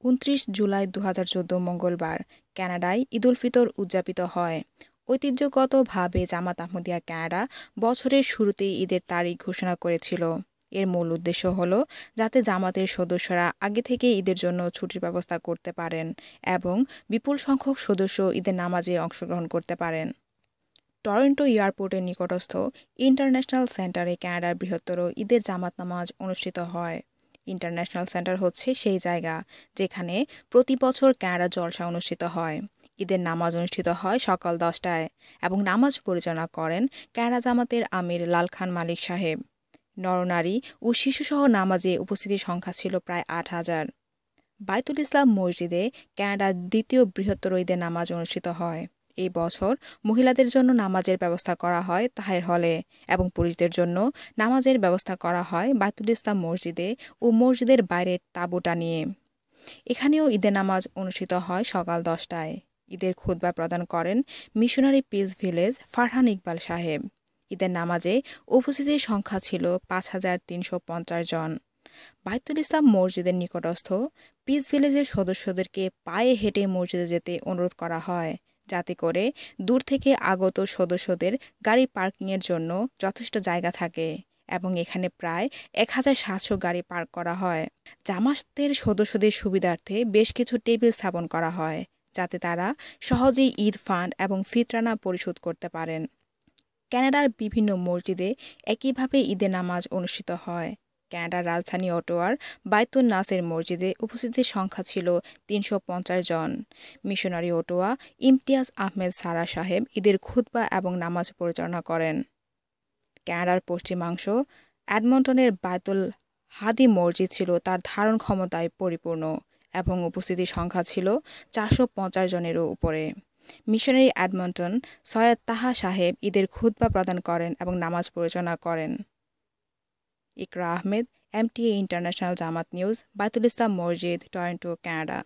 ২৯ জুলাই ২০১৪ মঙ্গলবার কানাডায় ঈদুল ফিতর উদযাপিত হয়। ঐতিহ্যগতভাবে জামাত আহমদিয়া কানাডা বছরের শুরুতেই ঈদের তারিখ ঘোষণা করেছিল। এর মূল উদ্দেশ্য হল যাতে জামাতের সদস্যরা আগে থেকে ঈদের জন্য ছুটির ব্যবস্থা করতে পারেন এবং বিপুল সংখ্যক সদস্য ঈদের নামাজে অংশগ্রহণ করতে পারেন। টরন্টো এয়ারপোর্টের নিকটস্থ ইন্টারন্যাশনাল সেন্টারে কানাডার বৃহত্তর ঈদের জামাত নামাজ অনুষ্ঠিত হয়। ইন্টারন্যাশনাল সেন্টার হচ্ছে সেই জায়গা যেখানে প্রতি বছর কানাডা জলসা অনুষ্ঠিত হয়। ঈদের নামাজ অনুষ্ঠিত হয় সকাল 10টায় এবং নামাজ পরিচালনা করেন কানাডা জামাতের আমির লাল খান মালিক সাহেব। নরনারী ও শিশুসহ নামাজে উপস্থিতির সংখ্যা ছিল প্রায় 8,000। বাইতুল ইসলাম মসজিদে কানাডার দ্বিতীয় বৃহত্তর ঈদের নামাজ অনুষ্ঠিত হয়। এই বছর মহিলাদের জন্য নামাজের ব্যবস্থা করা হয় তাহের হলে এবং পুরুষদের জন্য নামাজের ব্যবস্থা করা হয় বাইতুল ইসলাম মসজিদে ও মসজিদের বাইরের তাঁবুটা নিয়ে। এখানেও ঈদের নামাজ অনুষ্ঠিত হয় সকাল 10টায়। ঈদের খুতবা প্রদান করেন missionary piece village Farhan Iqbal সাহেব। ঈদের নামাজে উপস্থিতির সংখ্যা ছিল 5,350 জন। বাইতুল ইসলাম মসজিদের নিকটস্থ পিস ভিলেজের সদস্যদেরকে পায়ে হেঁটে মসজিদে যেতে অনুরোধ করা হয় যাতে করে দূর থেকে আগত সদস্যদের গাড়ি পার্কিংয়ের জন্য যথেষ্ট জায়গা থাকে এবং এখানে প্রায় 1,700 গাড়ি পার্ক করা হয়। জামাতের সদস্যদের সুবিধার্থে বেশ কিছু টেবিল স্থাপন করা হয় যাতে তারা সহজেই ঈদ ফান্ড এবং ফিতরানা পরিশোধ করতে পারেন। কানাডার বিভিন্ন মসজিদে একইভাবে ঈদের নামাজ অনুষ্ঠিত হয়। কানাডার রাজধানী অটোয়ার বাইতুন নাসের মসজিদে উপস্থিতির সংখ্যা ছিল 350 জন। মিশনারি অটোয়া ইমতিয়াজ আহমেদ সারা সাহেব ঈদের খুতবা এবং নামাজ পরিচালনা করেন। কানাডার পশ্চিমাংশ এডমন্টনের বাইতুল হাদি মসজিদ ছিল তার ধারণ ক্ষমতায় পরিপূর্ণ এবং উপস্থিতির সংখ্যা ছিল 450 জনেরও উপরে। মিশনারি এডমন্টন সৈয়দ তাহা সাহেব ঈদের খুতবা প্রদান করেন এবং নামাজ পরিচালনা করেন। ইকরা আহমেদ, MTA ইন্টারন্যাশনাল জামাত নিউজ, বাইতুল ইসলাম মসজিদ, টরন্টো, কানাডা।